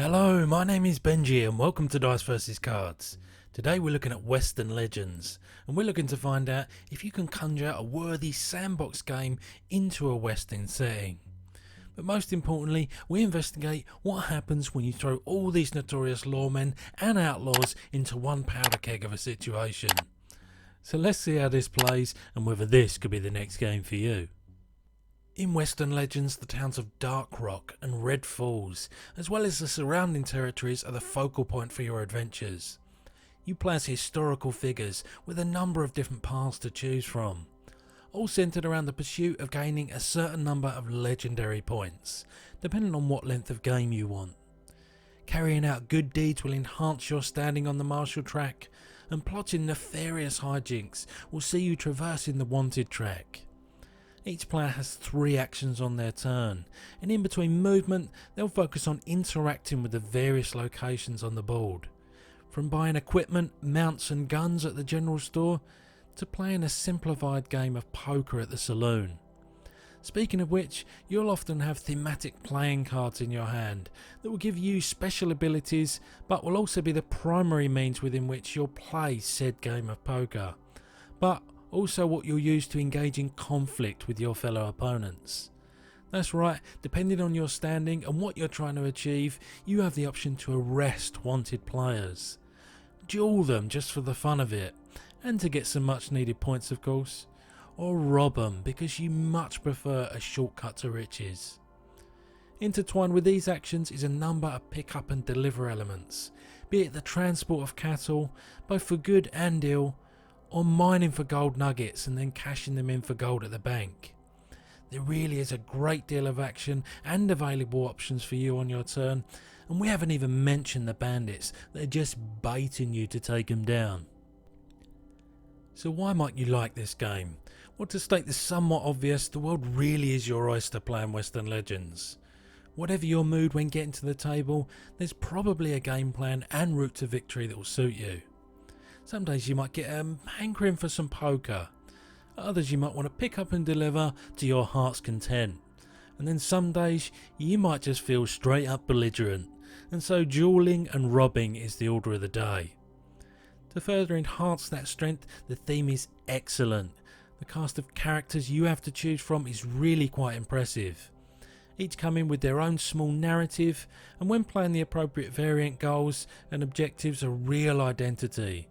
Hello, my name is Benji and welcome to Dice vs Cards. Today we're looking at Western Legends and we're looking to find out if you can conjure a worthy sandbox game into a Western setting. But most importantly, we investigate what happens when you throw all these notorious lawmen and outlaws into one powder keg of a situation. So let's see how this plays and whether this could be the next game for you. In Western Legends, the towns of Dark Rock and Red Falls, as well as the surrounding territories, are the focal point for your adventures. You play as historical figures with a number of different paths to choose from, all centred around the pursuit of gaining a certain number of legendary points, depending on what length of game you want. Carrying out good deeds will enhance your standing on the martial track, and plotting nefarious hijinks will see you traversing the wanted track. Each player has 3 actions on their turn, and in between movement they'll focus on interacting with the various locations on the board, from buying equipment, mounts and guns at the general store, to playing a simplified game of poker at the saloon. Speaking of which, you'll often have thematic playing cards in your hand that will give you special abilities, but will also be the primary means within which you'll play said game of poker, but also what you'll use to engage in conflict with your fellow opponents. That's right, depending on your standing and what you're trying to achieve, you have the option to arrest wanted players, duel them just for the fun of it, and to get some much needed points of course, or rob them because you much prefer a shortcut to riches. Intertwined with these actions is a number of pick up and deliver elements, be it the transport of cattle, both for good and ill, or mining for gold nuggets and then cashing them in for gold at the bank. There really is a great deal of action and available options for you on your turn, and we haven't even mentioned the bandits that are just baiting you to take them down. So why might you like this game? Well, to state the somewhat obvious, the world really is your oyster playing Western Legends. Whatever your mood when getting to the table, there's probably a game plan and route to victory that will suit you. Some days you might get a hankering for some poker, others you might want to pick up and deliver to your heart's content, and then some days you might just feel straight up belligerent, and so dueling and robbing is the order of the day. To further enhance that strength, the theme is excellent. The cast of characters you have to choose from is really quite impressive, each coming with their own small narrative, and when playing the appropriate variant goals and objectives, a real identity.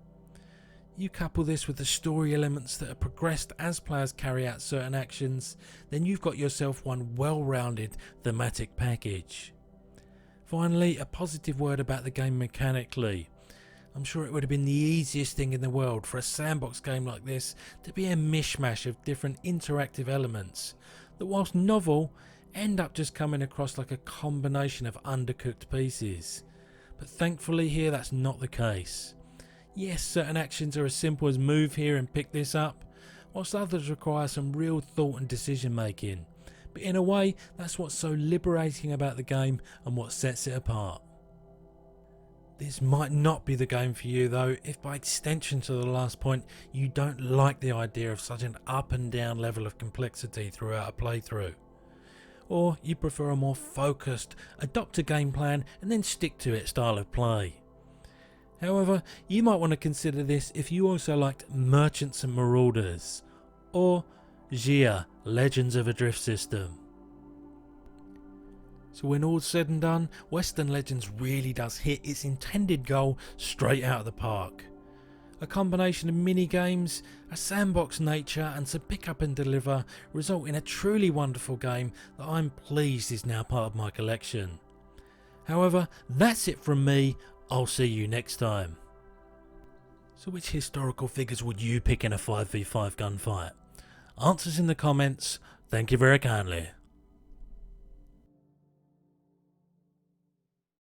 You couple this with the story elements that are progressed as players carry out certain actions, then you've got yourself one well-rounded thematic package. Finally, a positive word about the game mechanically. I'm sure it would have been the easiest thing in the world for a sandbox game like this to be a mishmash of different interactive elements that, whilst novel, end up just coming across like a combination of undercooked pieces. But thankfully here that's not the case. Yes, certain actions are as simple as move here and pick this up, whilst others require some real thought and decision making. But in a way, that's what's so liberating about the game and what sets it apart. This might not be the game for you though, if by extension to the last point, you don't like the idea of such an up and down level of complexity throughout a playthrough. Or you prefer a more focused, adopt a game plan and then stick to it style of play. However, you might want to consider this if you also liked Merchants and Marauders, or Gia, Legends of a Drift System. So when all's said and done, Western Legends really does hit its intended goal straight out of the park. A combination of mini-games, a sandbox nature and some pick up and deliver result in a truly wonderful game that I'm pleased is now part of my collection. However, that's it from me. I'll see you next time. So which historical figures would you pick in a 5v5 gunfight? Answers in the comments. Thank you very kindly.